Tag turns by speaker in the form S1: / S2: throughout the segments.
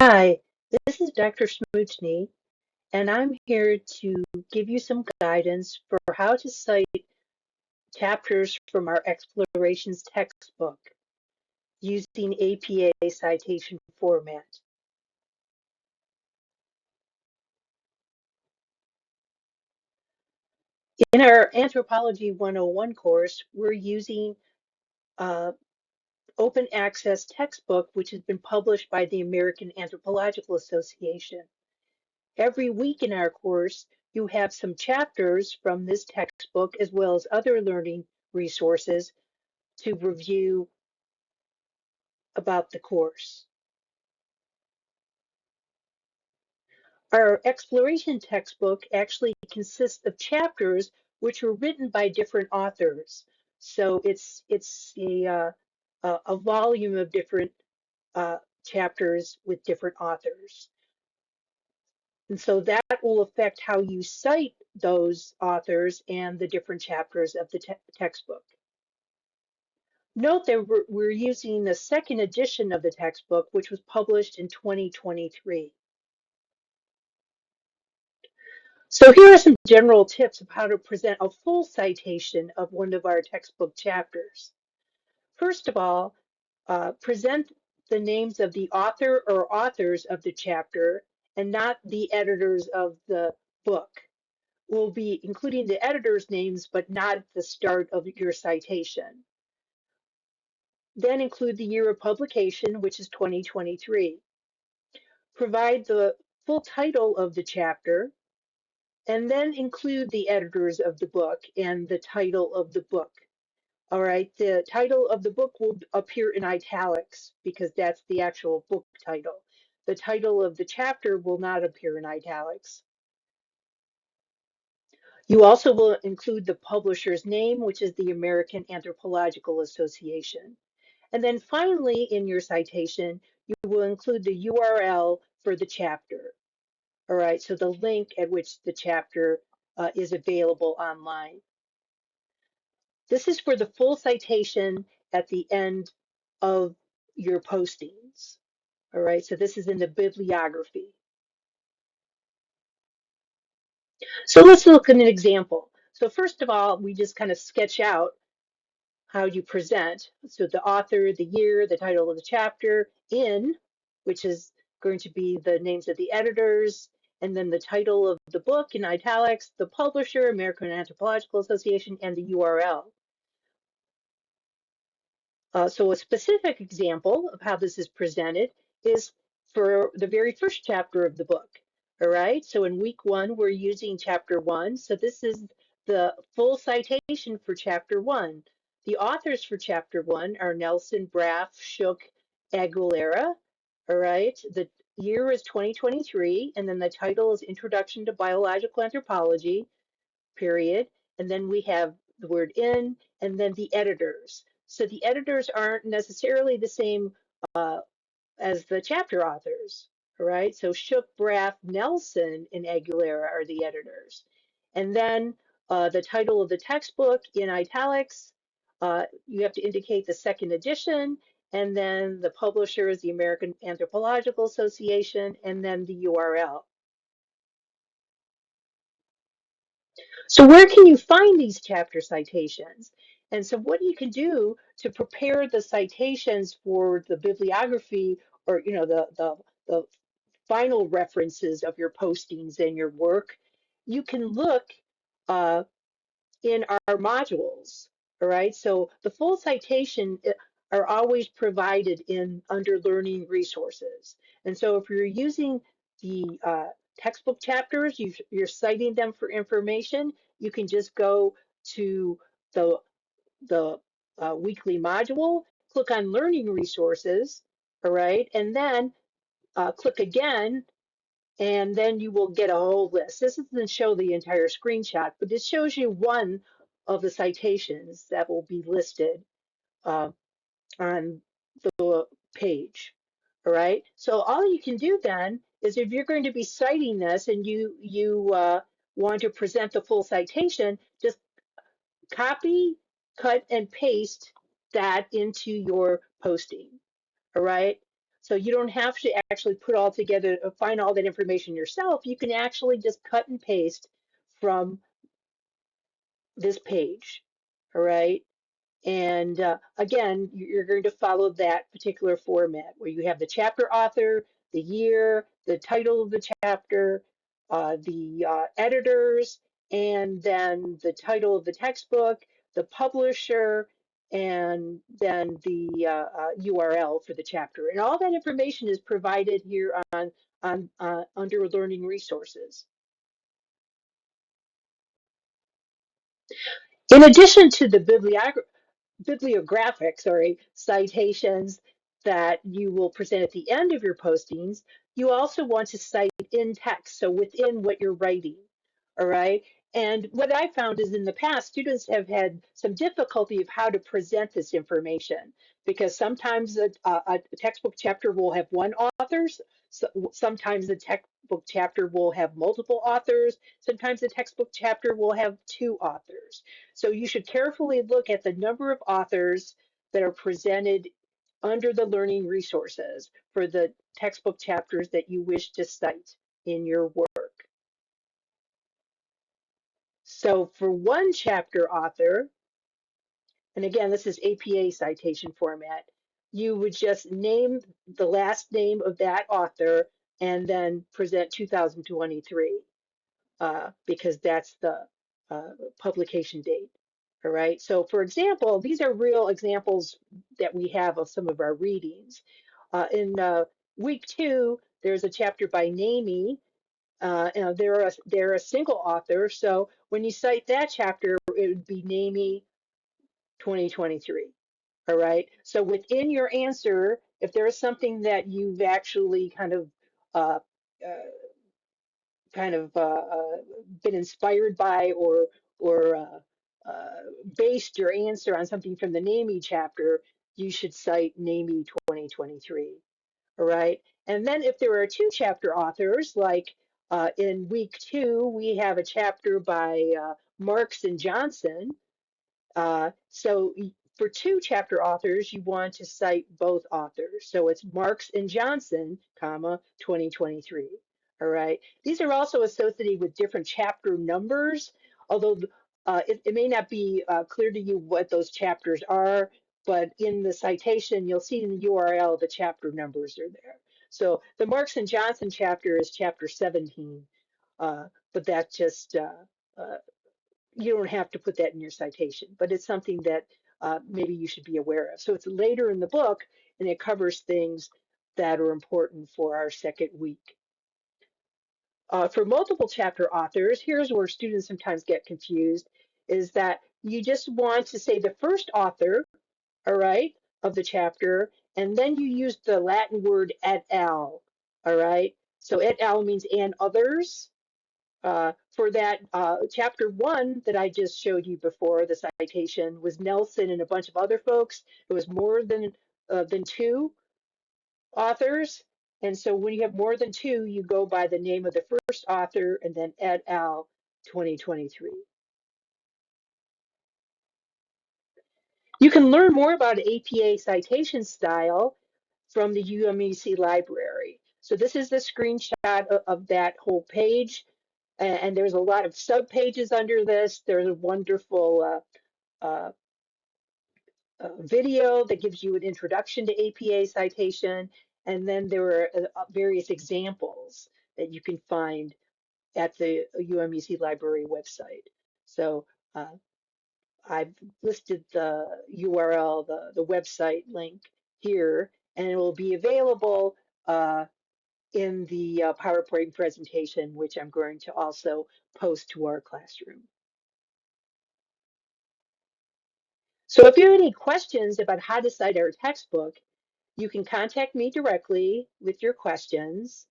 S1: Hi, this is Dr. Smoochny, and I'm here to give you some guidance for how to cite chapters from our explorations textbook using APA citation format. In our Anthropology 101 course, we're using uh, open access textbook, which has been published by the American Anthropological Association. Every week in our course, you have some chapters from this textbook as well as other learning resources to review about the course. Our exploration textbook actually consists of chapters which were written by different authors. So it's a volume of different chapters with different authors. And so that will affect how you cite those authors and the different chapters of the textbook. Note that we're using the second edition of the textbook, which was published in 2023. So here are some general tips of how to present a full citation of one of our textbook chapters. First of all, present the names of the author or authors of the chapter and not the editors of the book. We'll be including the editors' names, but not at the start of your citation. Then include the year of publication, which is 2023. Provide the full title of the chapter, and then include the editors of the book and the title of the book. All right, the title of the book will appear in italics because that's the actual book title. The title of the chapter will not appear in italics. You also will include the publisher's name, which is the American Anthropological Association. And then finally, in your citation, you will include the URL for the chapter. All right, so the link at which the chapter is available online. This is for the full citation at the end of your postings. All right, so this is in the bibliography. So let's look at an example. So first of all, we just kind of sketch out how you present. So the author, the year, the title of the chapter, in, which is going to be the names of the editors, and then the title of the book in italics, the publisher, American Anthropological Association, and the URL. So a specific example of how this is presented is for the very first chapter of the book. All right, so in week one, we're using chapter one. So this is the full citation for chapter one. The authors for chapter one are Nelson, Braff, Shook, Aguilera. All right, the year is 2023, and then the title is Introduction to Biological Anthropology, period. And then we have the word in, and then the editors. So the editors aren't necessarily the same as the chapter authors, right? So Shook, Braff, Nelson, and Aguilera are the editors. And then the title of the textbook in italics, you have to indicate the second edition, and then the publisher is the American Anthropological Association, and then the URL. So where can you find these chapter citations? And so what you can do to prepare the citations for the bibliography or the final references of your postings and your work, you can look uh, in our modules. All right, so the full citation are always provided in under learning resources. And so if you're using the textbook chapters, you're citing them for information, you can just go to the weekly module, click on learning resources, all right, and then click again, and then you will get a whole list. This doesn't show the entire screenshot, but it shows you one of the citations that will be listed uh, on the page. All right. So all you can do then is if you're going to be citing this and you want to present the full citation, just copy, cut, and paste that into your posting. All right. So you don't have to actually put all together, find all that information yourself. You can actually just cut and paste from this page, all right? And again, you're going to follow that particular format where you have the chapter author, the year, the title of the chapter, the editors, and then the title of the textbook, the publisher, and then the URL for the chapter. And all that information is provided here on under Learning Resources. In addition to the bibliographic, citations that you will present at the end of your postings, you also want to cite in text, so within what you're writing, all right? And what I found is in the past, students have had some difficulty of how to present this information because sometimes a textbook chapter will have one author, so sometimes the textbook chapter will have multiple authors, sometimes the textbook chapter will have two authors. So you should carefully look at the number of authors that are presented under the learning resources for the textbook chapters that you wish to cite in your work. So for one chapter author, and again, this is APA citation format, you would just name the last name of that author and then present 2023 because that's the publication date. All right. So for example, these are real examples that we have of some of our readings. In week 2, there's a chapter by NAMI. They're a single author. So when you cite that chapter, it would be NAMI 2023. All right. So within your answer, if there is something that you've actually uh, uh, been inspired by or based your answer on something from the NAMI chapter, you should cite NAMI 2023. All right. And then if there are two chapter authors, like in week 2, we have a chapter by Marks and Johnson. So for two chapter authors, you want to cite both authors. So it's Marks and Johnson, comma, 2023. All right. These are also associated with different chapter numbers, although it may not be clear to you what those chapters are, but in the citation, you'll see in the URL, the chapter numbers are there. So the Marks and Johnson chapter is chapter 17, but that's just you don't have to put that in your citation, but it's something that maybe you should be aware of. So it's later in the book, and it covers things that are important for our second week. For multiple chapter authors, here's where students sometimes get confused, is that you just want to say the first author, all right, of the chapter, and then you use the Latin word et al, all right? So et al means and others, for that chapter 1 that I just showed you before, the citation was Nelson and a bunch of other folks. It was more than two authors. And so when you have more than two, you go by the name of the first author and then et al. 2023. You can learn more about APA citation style from the UMEC library. So this is the screenshot of that whole page. And there's a lot of sub pages under this. There's a wonderful video that gives you an introduction to APA citation. And then there are various examples that you can find at the UMEC library website. So I've listed the URL, the website link here, and it will be available in the PowerPoint presentation, which I'm going to also post to our classroom. So if you have any questions about how to cite our textbook, you can contact me directly with your questions.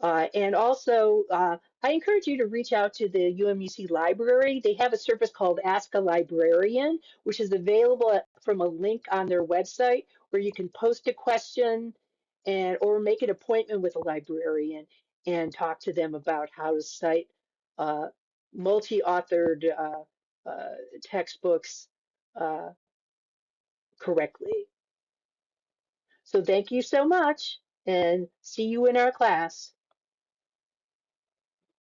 S1: And also, I encourage you to reach out to the UMUC library. They have a service called Ask a Librarian, which is available from a link on their website where you can post a question or make an appointment with a librarian and talk to them about how to cite uh, multi-authored textbooks uh, correctly. So thank you so much and see you in our class.